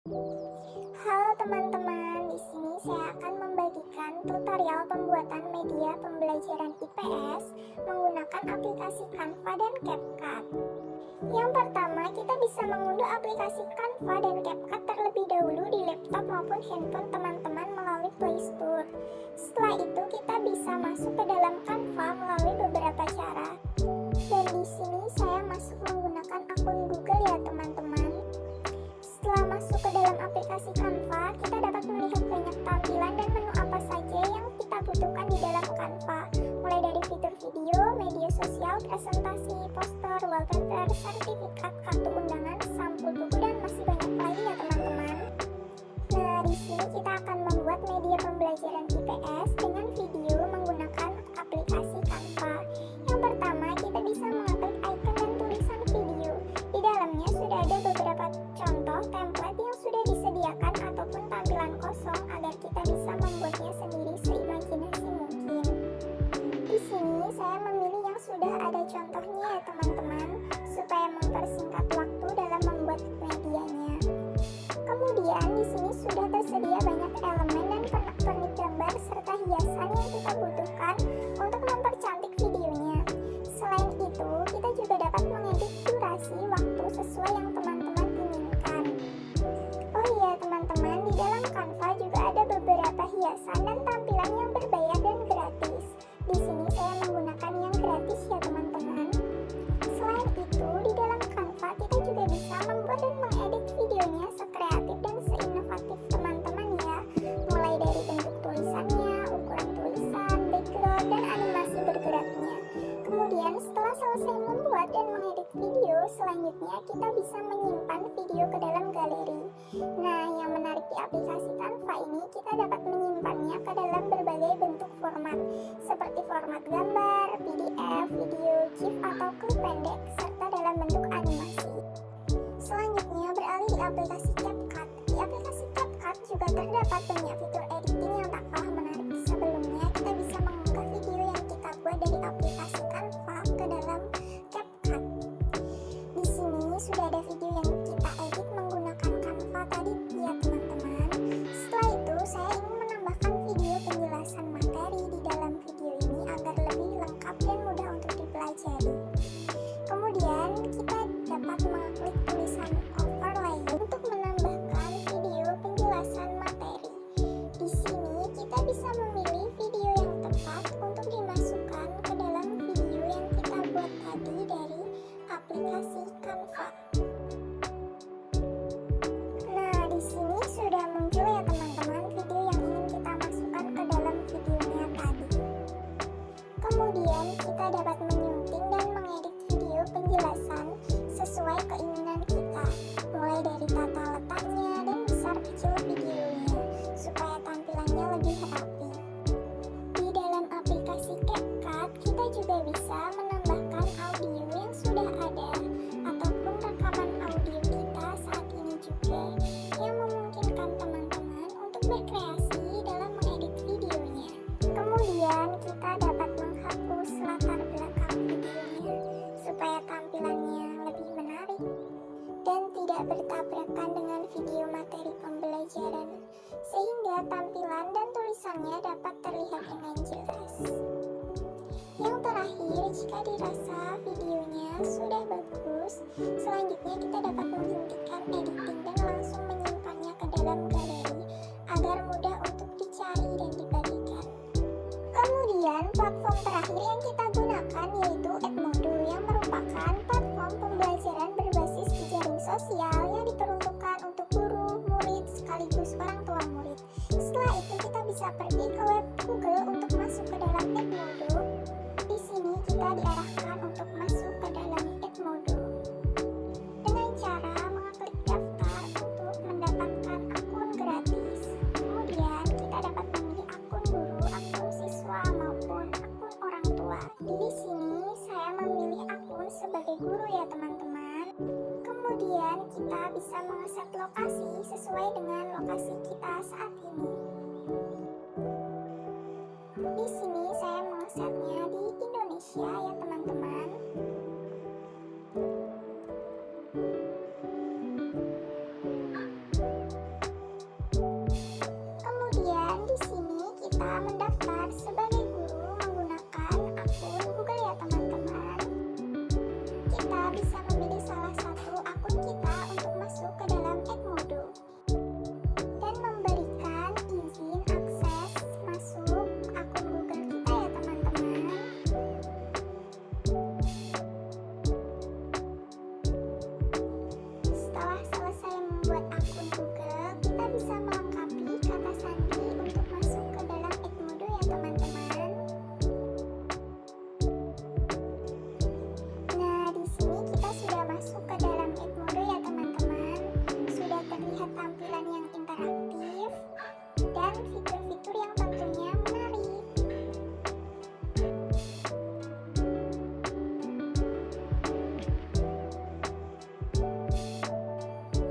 Halo teman-teman, di sini saya akan membagikan tutorial pembuatan media pembelajaran IPS menggunakan aplikasi Canva dan CapCut. Yang pertama, kita bisa mengunduh aplikasi Canva dan CapCut terlebih dahulu di laptop maupun handphone teman-teman melalui Play Store. Setelah itu, kita bisa masuk ke dalam Canva melalui beberapa cara. Dan di sini saya masuk menggunakan akun Google ya teman-teman. Setelah masuk ke dalam aplikasi Canva, kita dapat melihat banyak tampilan dan menu apa saja yang kita butuhkan di dalam Canva, mulai dari fitur video, media sosial, presentasi, poster, wallpaper, sertifikat, kartu undangan, sampul buku, dan masih banyak lagi ya teman-teman. Nah, di sini kita akan membuat media pembelajaran IPS dengan video menggunakan aplikasi Canva. Yang pertama, kita bisa mengeklik icon dan tulisan video. Di dalamnya sudah ada beberapa contoh template yang sudah disediakan ataupun tampilan kosong agar kita bisa membuatnya sendiri seimajinasi mungkin. Di sini saya memilih yang sudah ada contohnya ya teman-teman, supaya mempersingkat waktu dalam membuat medianya. Kemudian di sini sudah tersedia banyak elemen dan pernak-pernik gambar serta hiasan yang kita butuhkan untuk mempercantik videonya. Selain itu, kita juga dapat mengedit durasi waktu sesuai yang teman-teman inginkan. Oh iya teman-teman, di dalam Canva juga ada beberapa hiasan dan tampilan yang berbayar dan gratis. Di sini saya menggunakan yang gratis ya teman-teman. Selain itu, di dalam Canva kita juga bisa membuat dan mengedit videonya sekreatif dan seinovatif teman-teman ya. Mulai dari bentuk tulisannya, ukuran tulisan, background, dan animasi bergeraknya. Kemudian setelah selesai membuat dan mengedit video, selanjutnya kita bisa menyimpan video ke dalam galeri. Nah, yang menarik di aplikasi Canva ini, kita dapat menyimpannya ke dalam berbagai bentuk format, seperti format gambar, PDF, video, GIF, atau klip pendek, serta dalam bentuk animasi. Selanjutnya beralih di aplikasi CapCut. Di aplikasi CapCut juga terdapat banyak fitur editing yang tak kalah menarik. Sebelumnya, kita bisa mengunggah video yang kita buat dari aplikasi Canva ke dalam CapCut. Di sini sudah ada video yang kita edit menggunakan Canva tadi ya teman-teman. Setelah itu, saya ingin menambahkan video penjelasan materi di dalam video ini agar lebih lengkap dan mudah untuk dipelajari. Kemudian kita dapat mengklik tulisan overlay untuk menambahkan video penjelasan materi. Di sini kita bisa memilih video yang tepat untuk dimasukkan ke dalam video yang kita buat tadi dari aplikasi Canva. Nah, di sini sudah muncul ya teman-teman video yang ingin kita masukkan ke dalam videonya tadi. Kemudian kita dapat menyunting dan mengedit video penjelasan sesuai keinginan kita, mulai dari tata letaknya dan besar kecil videonya, supaya tampilannya lebih rapi. Di dalam aplikasi CapCut, kita juga bisa menambahkan audio yang sudah ada, ataupun rekaman audio kita saat ini juga, yang memungkinkan teman-teman untuk berkreasi dalam mengedit videonya. Kemudian kita dapat menghapus latar belakang videonya supaya tampilannya lebih menarik dan tidak bertabrakan dengan video materi pembelajaran, sehingga tampilan dan tulisannya dapat terlihat dengan jelas. Yang terakhir, jika dirasa videonya sudah bagus, selanjutnya kita dapat menghentikan editing dan langsung menyimpannya ke dalam galeri agar mudah untuk dicari dan dibagikan. Kemudian platform terakhir yang kita gunakan yaitu Edmodo, yang merupakan platform pembelajaran berbasis jejaring sosial yang diperuntukkan untuk guru, murid, sekaligus orang tua murid. Setelah itu kita bisa pergi ke web Google untuk masuk ke dalam Edmodo. Di sini kita diarahkan untuk masuk ke dalam Edmodo dengan cara mengklik daftar untuk mendapatkan akun gratis. Kemudian kita dapat memilih akun guru, akun siswa, maupun akun orang tua. Di sini saya memilih akun sebagai guru ya teman-teman. Kemudian kita bisa mengeset lokasi sesuai dengan lokasi kita saat ini. Di sini saya mengesetnya di Indonesia ya teman-teman. tampilan yang interaktif, dan fitur-fitur yang tentunya menarik.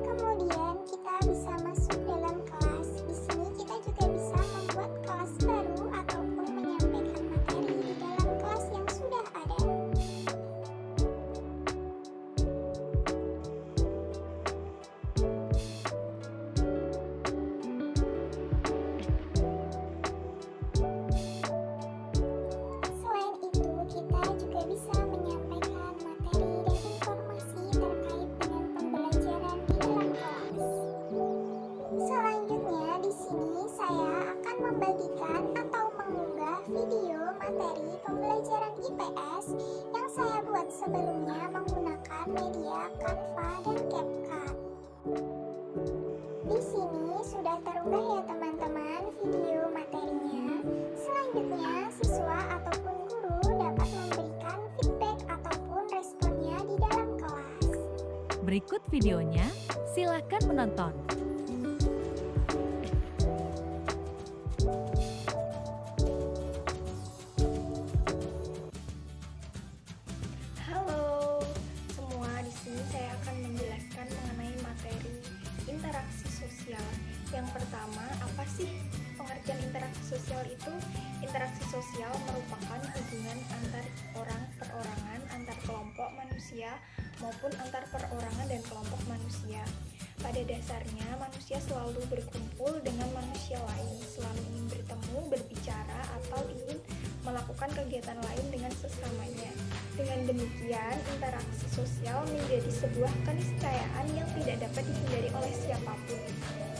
Kemudian kita bisa masuk dalam kelas. Di sini kita juga bisa membuat kelas baru ataupun menyampaikan materi di dalam kelas yang sudah ada. Selain itu, kita juga bisa menyampaikan materi dan informasi terkait dengan pembelajaran di dalam kelas. Selanjutnya, di sini saya akan membagikan atau mengunggah video materi pembelajaran IPS yang saya buat sebelumnya menggunakan media Canva dan CapCut. Di sini sudah terunggah ya teman-teman video materinya. Selanjutnya, siswa ataupun guru dapat memberikan feedback ataupun responnya di dalam kelas. Berikut videonya, silakan menonton. Halo semua, di sini saya akan menjelaskan mengenai materi interaksi sosial. Yang pertama, apa sih pengertian interaksi sosial itu? Interaksi sosial merupakan hubungan antar orang perorangan, antar kelompok manusia, maupun antar perorangan dan kelompok manusia. Pada dasarnya, manusia selalu berkumpul dengan manusia lain, selalu ingin bertemu, berbicara, atau ingin melakukan kegiatan lain dengan sesamanya. Dengan demikian, interaksi sosial menjadi sebuah keniscayaan yang tidak dapat dihindari oleh siapapun.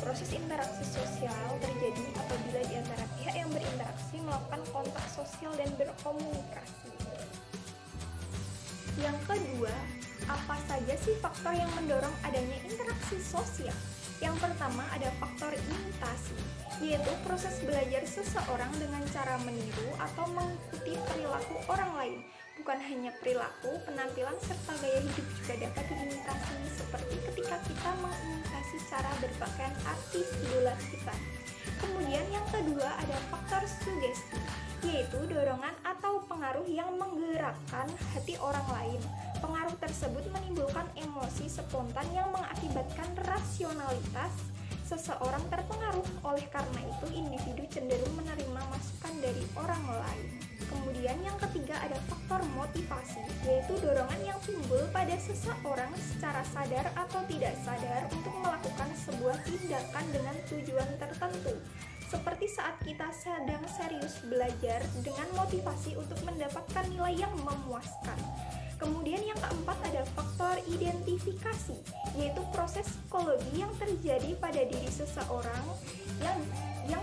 Proses interaksi sosial terjadi apabila di antara pihak yang berinteraksi melakukan kontak sosial dan berkomunikasi. Yang kedua, apa saja sih faktor yang mendorong adanya interaksi sosial? Yang pertama ada faktor imitasi, yaitu proses belajar seseorang dengan cara meniru atau mengikuti perilaku orang lain. Bukan hanya perilaku, penampilan serta gaya hidup juga dapat diimitasi, seperti ketika kita mengimitasi cara berpakaian artis idola kita. Kemudian yang kedua ada faktor sugesti, yaitu dorongan atau pengaruh yang menggerakkan hati orang lain. Pengaruh tersebut menimbulkan emosi spontan yang mengakibatkan rasionalitas seseorang terpengaruh. Oleh karena itu, individu cenderung menerima masukan dari orang lain. Kemudian yang ketiga ada faktor motivasi, yaitu dorongan yang timbul pada seseorang secara sadar atau tidak sadar untuk melakukan sebuah tindakan dengan tujuan tertentu. Seperti saat kita sedang serius belajar dengan motivasi untuk mendapatkan nilai yang memuaskan. Kemudian yang keempat ada faktor identifikasi, yaitu proses psikologi yang terjadi pada diri seseorang yang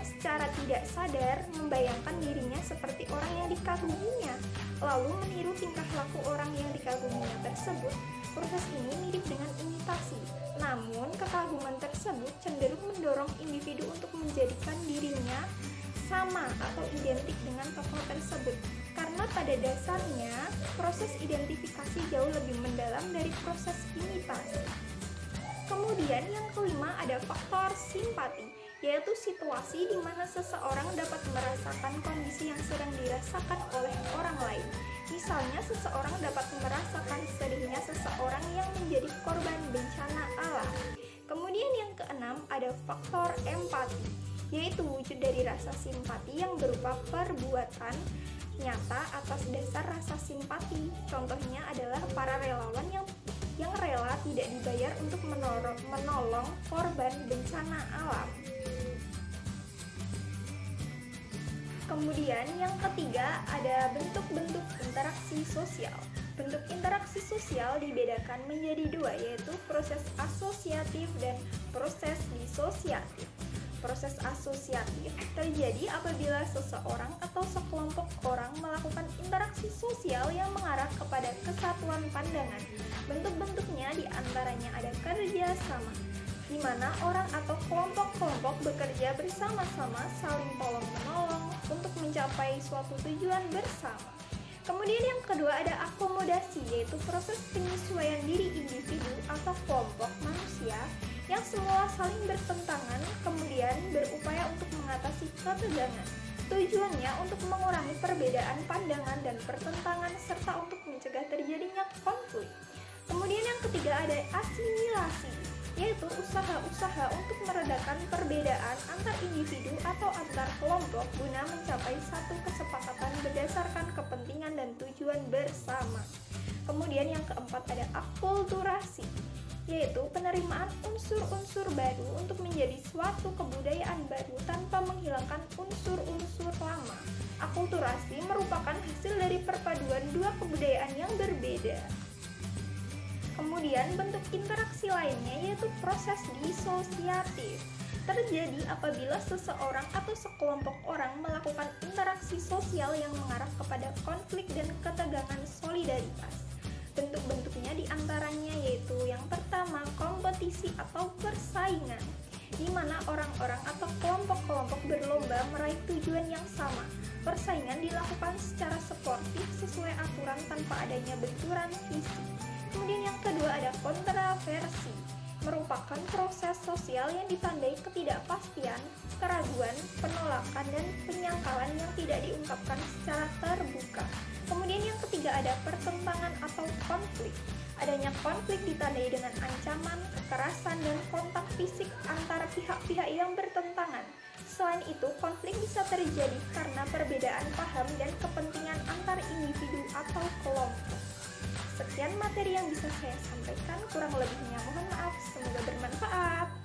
secara tidak sadar membayangkan dirinya seperti orang yang dikaguminya, lalu meniru tingkah laku orang yang dikaguminya tersebut. Proses ini mirip dengan imitasi, namun kekaguman tersebut cenderung mendorong individu untuk menjadikan dirinya sama atau identik dengan tokoh tersebut, karena pada dasarnya proses identifikasi jauh lebih mendalam dari proses imitasi. Kemudian yang kelima ada faktor simpati, yaitu situasi di mana seseorang dapat merasakan kondisi yang sedang dirasakan oleh orang lain. Misalnya seseorang dapat merasakan sedihnya seseorang yang menjadi korban bencana alam. Kemudian yang keenam ada faktor empati, yaitu wujud dari rasa simpati yang berupa perbuatan nyata atas dasar rasa simpati. Contohnya adalah para relawan yang rela tidak dibayar untuk menolong korban bencana alam. Kemudian yang ketiga ada bentuk-bentuk interaksi sosial. Bentuk interaksi sosial dibedakan menjadi dua, yaitu proses asosiatif dan proses disosiatif. Proses asosiatif terjadi apabila seseorang atau sekelompok orang melakukan interaksi sosial yang mengarah kepada kesatuan pandangan. Bentuk-bentuknya diantaranya ada kerja sama, di mana orang atau kelompok-kelompok bekerja bersama-sama saling tolong-menolong untuk mencapai suatu tujuan bersama. Kemudian yang kedua ada akomodasi, yaitu proses penyesuaian diri individu atau kelompok manusia yang semula saling bertentangan, kemudian berupaya untuk mengatasi ketegangan. Tujuannya untuk mengurangi perbedaan pandangan dan pertentangan serta untuk mencegah terjadinya konflik. Kemudian yang ketiga ada asimilasi, yaitu usaha-usaha untuk meredakan perbedaan antar individu atau antar kelompok guna mencapai satu kesepakatan berdasarkan kepentingan dan tujuan bersama. Kemudian yang keempat ada akulturasi, yaitu penerimaan unsur-unsur baru untuk menjadi suatu kebudayaan baru tanpa menghilangkan unsur-unsur lama. Akulturasi merupakan hasil dari perpaduan dua kebudayaan yang berbeda. Kemudian bentuk interaksi lainnya yaitu proses disosiatif. Terjadi apabila seseorang atau sekelompok orang melakukan interaksi sosial yang mengarah kepada konflik dan ketegangan solidaritas. Bentuk-bentuknya diantaranya yaitu yang pertama kompetisi atau persaingan, di mana orang-orang atau kelompok-kelompok berlomba meraih tujuan yang sama. Persaingan dilakukan secara sportif sesuai aturan tanpa adanya benturan fisik. Kemudian yang kedua ada kontroversi, merupakan proses sosial yang ditandai ketidakpastian, keraguan, penolakan, dan penyangkalan yang tidak diungkapkan secara terbuka. Kemudian yang ketiga ada pertentangan atau konflik. Adanya konflik ditandai dengan ancaman, kekerasan, dan kontak fisik antara pihak-pihak yang bertentangan. Selain itu, konflik bisa terjadi karena perbedaan paham dan kepentingan antar individu atau kelompok. Sekian materi yang bisa saya sampaikan, kurang lebihnya mohon maaf, semoga bermanfaat.